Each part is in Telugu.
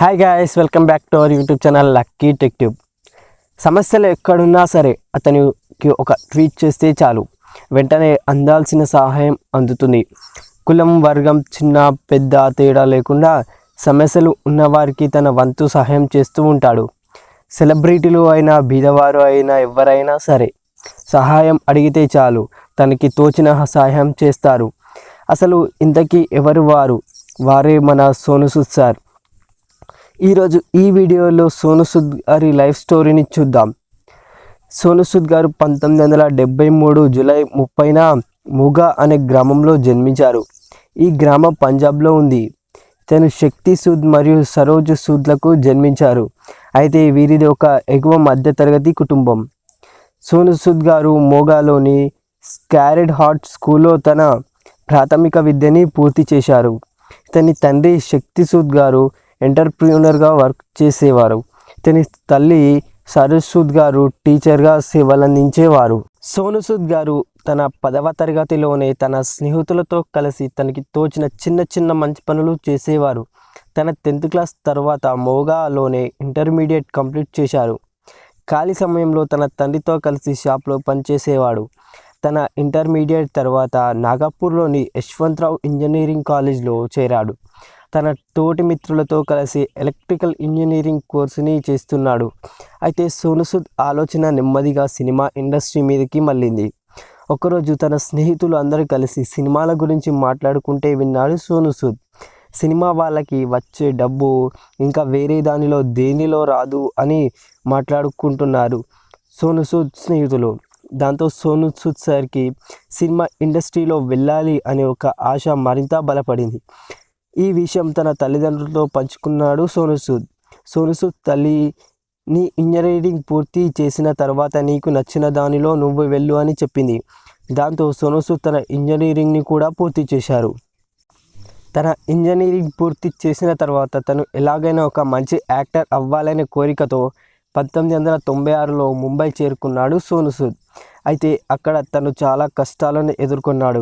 Hi guys, welcome back to our YouTube channel lucky tech tube. సమస్యలు ఎక్కడున్నా సరే అతనికి ఒక ట్వీట్ చేస్తే చాలు, వెంటనే అందాల్సిన సహాయం అందుతుంది. కులం, వర్గం, చిన్న పెద్ద తేడా లేకుండా సమస్యలు ఉన్నవారికి తన వంతు సహాయం చేస్తూ ఉంటాడు. సెలబ్రిటీలు అయినా, బీదవారు అయినా, ఎవరైనా సరే సహాయం అడిగితే చాలు తనకి తోచిన సహాయం చేస్తారు. అసలు ఇంతకీ ఎవరు వారే మన సోనూ సూద్ సార్. ఈరోజు ఈ వీడియోలో సోనూ సూద్ గారి లైఫ్ స్టోరీని చూద్దాం. సోనూ సూద్ గారు 1973 జూలై 30న మూగా అనే గ్రామంలో జన్మించారు. ఈ గ్రామం పంజాబ్లో ఉంది. తను శక్తి సూద్ మరియు సరోజ్ సూద్లకు జన్మించారు. అయితే వీరిది ఒక ఎగువ మధ్యతరగతి కుటుంబం. సోనూ సూద్ గారు మోగాలోని స్కారెడ్ హార్ట్ స్కూల్లో తన ప్రాథమిక విద్యని పూర్తి చేశారు. ఇతని తండ్రి శక్తి సూద్ గారు ఎంటర్ప్రీనర్గా వర్క్ చేసేవారు. ఇతని తల్లి సరోజ్ సూద్ గారు టీచర్గా సేవలందించేవారు. సోనూ సూద్ గారు తన 10వ తరగతిలోనే తన స్నేహితులతో కలిసి తనకి తోచిన చిన్న చిన్న మంచి పనులు చేసేవారు. తన 10th క్లాస్ తర్వాత మోగాలోనే ఇంటర్మీడియట్ కంప్లీట్ చేశారు. ఖాళీ సమయంలో తన తండ్రితో కలిసి షాప్లో పనిచేసేవాడు. తన ఇంటర్మీడియట్ తర్వాత నాగపూర్లోని యశ్వంతరావు ఇంజనీరింగ్ కాలేజ్లో చేరాడు. తన తోటి మిత్రులతో కలిసి ఎలక్ట్రికల్ ఇంజనీరింగ్ కోర్సుని చేస్తున్నాడు. అయితే సోనూ సూద్ ఆలోచన నెమ్మదిగా సినిమా ఇండస్ట్రీ మీదకి మళ్ళింది. ఒకరోజు తన స్నేహితులు అందరూ కలిసి సినిమాల గురించి మాట్లాడుకుంటే విన్నాడు సోనూ సూద్. సినిమా వాళ్ళకి వచ్చే డబ్బు ఇంకా వేరే దేనిలో రాదు అని మాట్లాడుకుంటున్నారు సోనూ సూద్ స్నేహితులు. దాంతో సోనూ సూద్ సార్కి సినిమా ఇండస్ట్రీలో వెళ్ళాలి అనే ఒక ఆశ మరింత బలపడింది. ఈ విషయం తన తల్లిదండ్రులతో పంచుకున్నాడు సోనూ సూద్. సోనూ సూద్ తల్లిని ఇంజనీరింగ్ పూర్తి చేసిన తర్వాత నీకు నచ్చిన దానిలో నువ్వు వెళ్ళు అని చెప్పింది. దాంతో సోనూ సూద్ తన ఇంజనీరింగ్ని కూడా పూర్తి చేశారు. తన ఇంజనీరింగ్ పూర్తి చేసిన తర్వాత తను ఎలాగైనా ఒక మంచి యాక్టర్ అవ్వాలనే కోరికతో 1996లో ముంబై చేరుకున్నాడు సోనూ సూద్. అయితే అక్కడ తను చాలా కష్టాలను ఎదుర్కొన్నాడు.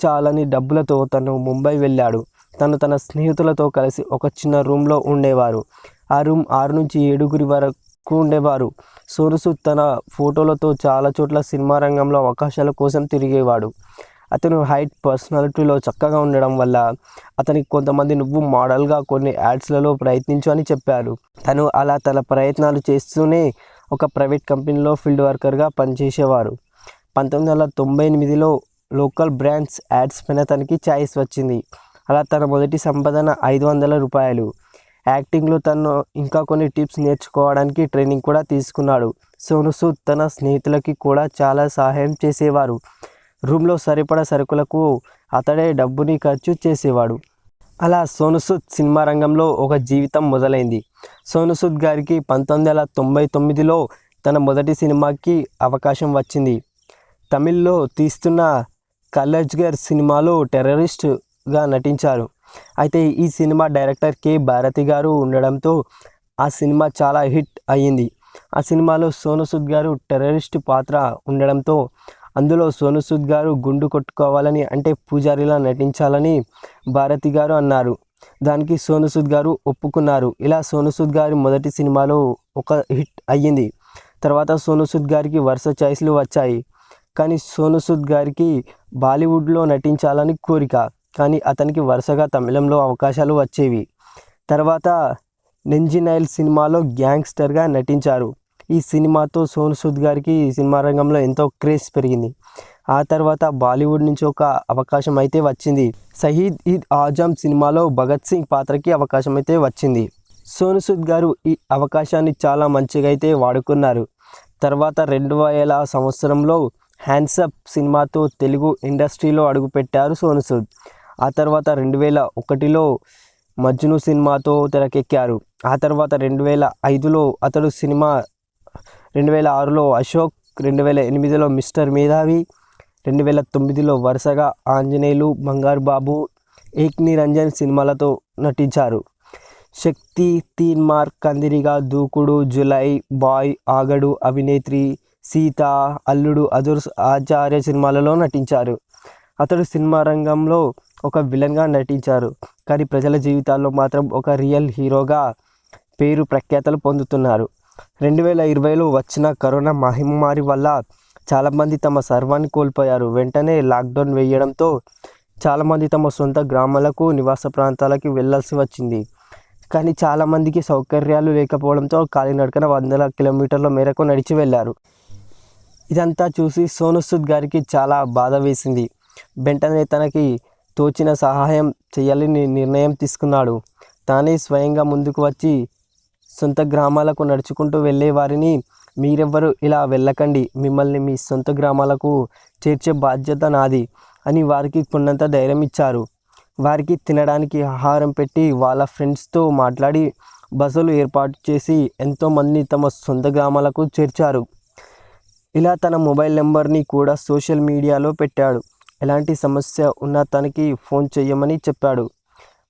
చాలని డబ్బులతో తను ముంబై వెళ్ళాడు. తన స్నేహితులతో కలిసి ఒక చిన్న రూమ్లో ఉండేవారు. ఆ రూమ్ 6 నుంచి 7 వరకు ఉండేవారు. సోనూ సూద్ తన ఫోటోలతో చాలా చోట్ల సినిమా రంగంలో అవకాశాల కోసం తిరిగేవాడు. అతను హైట్, పర్సనాలిటీలో చక్కగా ఉండడం వల్ల అతనికి కొంతమంది నువ్వు మోడల్గా కొన్ని యాడ్స్లలో ప్రయత్నించు అని చెప్పారు. తను అలా తన ప్రయత్నాలు చేస్తూనే ఒక ప్రైవేట్ కంపెనీలో ఫీల్డ్ వర్కర్గా పనిచేసేవారు. 1998లో లోకల్ బ్రాండ్స్ యాడ్స్ పైన తనకి ఛాయిస్ వచ్చింది. అలా తన మొదటి సంపాదన $500. యాక్టింగ్లో తను ఇంకా కొన్ని టిప్స్ నేర్చుకోవడానికి ట్రైనింగ్ కూడా తీసుకున్నాడు. సోనూ సూద్ తన స్నేహితులకి కూడా చాలా సహాయం చేసేవారు. రూమ్లో సరిపడా సరుకులకు అతడే డబ్బుని ఖర్చు చేసేవాడు. అలా సోనూ సూద్ సినిమా రంగంలో ఒక జీవితం మొదలైంది. సోనూ సూద్ గారికి 1999లో తన మొదటి సినిమాకి అవకాశం వచ్చింది. తమిళ్లో తీస్తున్న కల్లజ్గర్ సినిమాలో టెర్రరిస్ట్గా నటించారు. అయితే ఈ సినిమా డైరెక్టర్ కె భారతి గారు ఉండడంతో ఆ సినిమా చాలా హిట్ అయ్యింది. ఆ సినిమాలో సోనూ సూద్ గారు టెర్రరిస్ట్ పాత్ర ఉండడంతో అందులో సోనూ సూద్ గారు గుండు కొట్టుకోవాలని, అంటే పూజారిలా నటించాలని భారతి గారు అన్నారు. దానికి సోనూ సూద్ గారు ఒప్పుకున్నారు. ఇలా సోనూ సూద్ గారి మొదటి సినిమాలో ఒక హిట్ అయ్యింది. తర్వాత సోనూ సూద్ గారికి వరుస ఛాయిస్లు వచ్చాయి. కానీ సోనూ సూద్ గారికి బాలీవుడ్లో నటించాలని కోరిక, కానీ అతనికి వరుసగా తమిళంలో అవకాశాలు వచ్చేవి. తర్వాత నెంజినైల్ సినిమాలో గ్యాంగ్స్టర్గా నటించారు. ఈ సినిమాతో సోనూ సూద్ గారికి సినిమా రంగంలో ఎంతో క్రేజ్ పెరిగింది. ఆ తర్వాత బాలీవుడ్ నుంచి ఒక అవకాశం అయితే వచ్చింది. షహీద్-ఇ-ఆజమ్ సినిమాలో భగత్ సింగ్ పాత్రకి అవకాశం అయితే వచ్చింది. సోనూ సూద్ గారు ఈ అవకాశాన్ని చాలా మంచిగా అయితే వాడుకున్నారు. తర్వాత 2000 సంవత్సరంలో హ్యాండ్సప్ సినిమాతో తెలుగు ఇండస్ట్రీలో అడుగుపెట్టారు సోనూ సూద్. ఆ తర్వాత 2001లో మజ్ను సినిమాతో తెరకెక్కారు. ఆ తర్వాత 2005లో అతడు సినిమా, 2006లో అశోక్, 2008లో మిస్టర్ మేధావి, 2009లో వరుసగా ఆంజనేయులు, బంగారు బాబు, ఏక్ నిరంజన్ సినిమాలతో నటించారు. శక్తి, తీన్మార్, కందిరిగా, దూకుడు, జులై, బాయ్, ఆగడు, అవినేత్రి, సీత, అల్లుడు, అదుర్స్, ఆచార్య సినిమాలలో నటించారు. అతడు సినిమా రంగంలో ఒక విలన్గా నటించారు, కానీ ప్రజల జీవితాల్లో మాత్రం ఒక రియల్ హీరోగా పేరు ప్రఖ్యాతలు పొందుతున్నారు. 2020లో వచ్చిన కరోనా మహమ్మారి వల్ల చాలామంది తమ సర్వాన్ని కోల్పోయారు. వెంటనే లాక్డౌన్ వేయడంతో చాలామంది తమ సొంత గ్రామాలకు, నివాస ప్రాంతాలకు వెళ్ళాల్సి వచ్చింది. కానీ చాలామందికి సౌకర్యాలు లేకపోవడంతో కాలినడకన వందల కిలోమీటర్ల మేరకు నడిచి వెళ్ళారు. ఇదంతా చూసి సోనూ సూద్ గారికి చాలా బాధ వేసింది. వెంటనే తనకి తోచిన సహాయం చేయాలని నిర్ణయం తీసుకున్నాడు. తానే స్వయంగా ముందుకు వచ్చి సొంత గ్రామాలకు నడుచుకుంటూ వెళ్ళే వారిని, మీరెవ్వరూ ఇలా వెళ్ళకండి, మిమ్మల్ని మీ సొంత గ్రామాలకు చేర్చే బాధ్యత నాది అని వారికి కొన్నంత ధైర్యం ఇచ్చారు. వారికి తినడానికి ఆహారం పెట్టి వాళ్ళ ఫ్రెండ్స్తో మాట్లాడి బస్సులు ఏర్పాటు చేసి ఎంతోమందిని తమ సొంత గ్రామాలకు చేర్చారు. ఇలా తన మొబైల్ నెంబర్ని కూడా సోషల్ మీడియాలో పెట్టాడు. ఎలాంటి సమస్య ఉన్నా తనకి ఫోన్ చేయమని చెప్పాడు.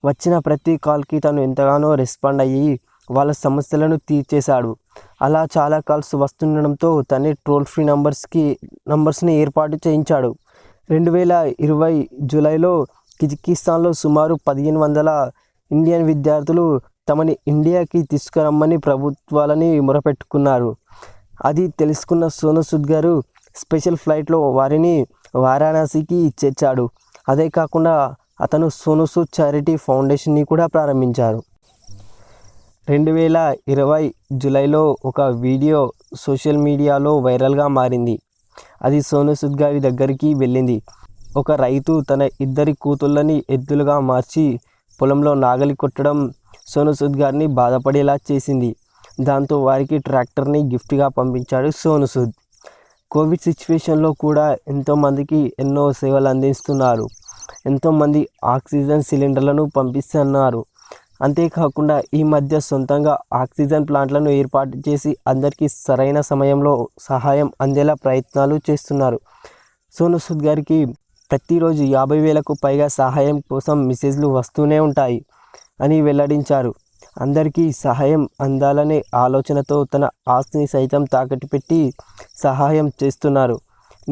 వచ్చిన ప్రతి కాల్కి తను ఎంతగానో రెస్పాండ్ అయ్యి వాళ్ళ సమస్యలను తీర్చేశాడు. అలా చాలా కాల్స్ వస్తుండడంతో తనే టోల్ ఫ్రీ నంబర్స్ని ఏర్పాటు చేయించాడు. 2020 జూలైలో కిర్గిస్థాన్లో సుమారు 1500 ఇండియన్ విద్యార్థులు తమని ఇండియాకి తీసుకురమ్మని ప్రభుత్వాలని మొరపెట్టుకున్నారు. అది తెలుసుకున్న సోనూ సూద్ గారు స్పెషల్ ఫ్లైట్లో వారిని వారణాసికి చేర్చాడు. అదే కాకుండా అతను సోనూ సూద్ చారిటీ ఫౌండేషన్ని కూడా ప్రారంభించారు. 2020 జూలైలో ఒక వీడియో సోషల్ మీడియాలో వైరల్గా మారింది. అది సోనూ సూద్ గారి దగ్గరికి వెళ్ళింది. ఒక రైతు తన 2 కూతుళ్ళని ఎద్దులుగా మార్చి పొలంలో నాగలి కొట్టడం సోనూ సూద్ గారిని బాధపడేలా చేసింది. దాంతో వారికి ట్రాక్టర్ని గిఫ్ట్గా పంపించాడు సోనూ సూద్. కోవిడ్ సిచ్యువేషన్లో కూడా ఎంతోమందికి ఎన్నో సేవలు అందిస్తున్నారు. ఎంతోమంది ఆక్సిజన్ సిలిండర్లను పంపిస్తున్నారు. అంతేకాకుండా ఈ మధ్య సొంతంగా ఆక్సిజన్ ప్లాంట్లను ఏర్పాటు చేసి అందరికీ సరైన సమయంలో సహాయం అందేలా ప్రయత్నాలు చేస్తున్నారు. సోనూ సూద్ గారికి ప్రతిరోజు 50,000కు పైగా సహాయం కోసం మెసేజ్లు వస్తూనే ఉంటాయి అని వెల్లడించారు. అందరికీ సహాయం అందాలనే ఆలోచనతో తన ఆస్తిని సైతం తాకట్టు పెట్టి సహాయం చేస్తున్నారు.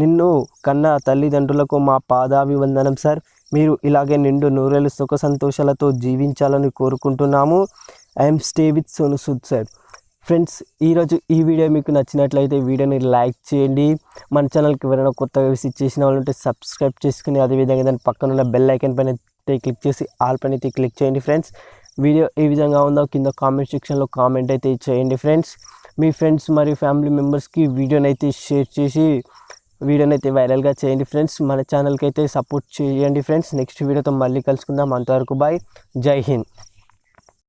నిన్ను కన్న తల్లిదండ్రులకు మా పాదాభివందనం సార్. మీరు ఇలాగే నిండు నూరేళ్ళు సుఖ సంతోషాలతో జీవించాలని కోరుకుంటున్నాము. I'm stay with Sonu Sood sir. Friends, ఈరోజు ఈ వీడియో మీకు నచ్చినట్లయితే వీడియోని లైక్ చేయండి. మన ఛానల్కి ఎవరైనా కొత్తగా విజిట్ చేసిన వాళ్ళు ఉంటే సబ్స్క్రైబ్ చేసుకుని అదేవిధంగా దాని పక్కన ఉన్న బెల్ ఐకాన్ పైన క్లిక్ చేసి ఆల్ పైన క్లిక్ చేయండి. ఫ్రెండ్స్, వీడియో ఏ విధంగా ఉందో కింద కామెంట్ సెక్షన్లో కామెంట్ అయితే చేయండి. ఫ్రెండ్స్, మీ ఫ్రెండ్స్ మరియు ఫ్యామిలీ మెంబర్స్కి వీడియోని అయితే షేర్ చేసి వీడియోని అయితే వైరల్గా చేయండి. ఫ్రెండ్స్, మన ఛానల్కి అయితే సపోర్ట్ చేయండి. ఫ్రెండ్స్, నెక్స్ట్ వీడియోతో మళ్ళీ కలుసుకుందాం. అంతవరకు బాయ్. జై హింద్.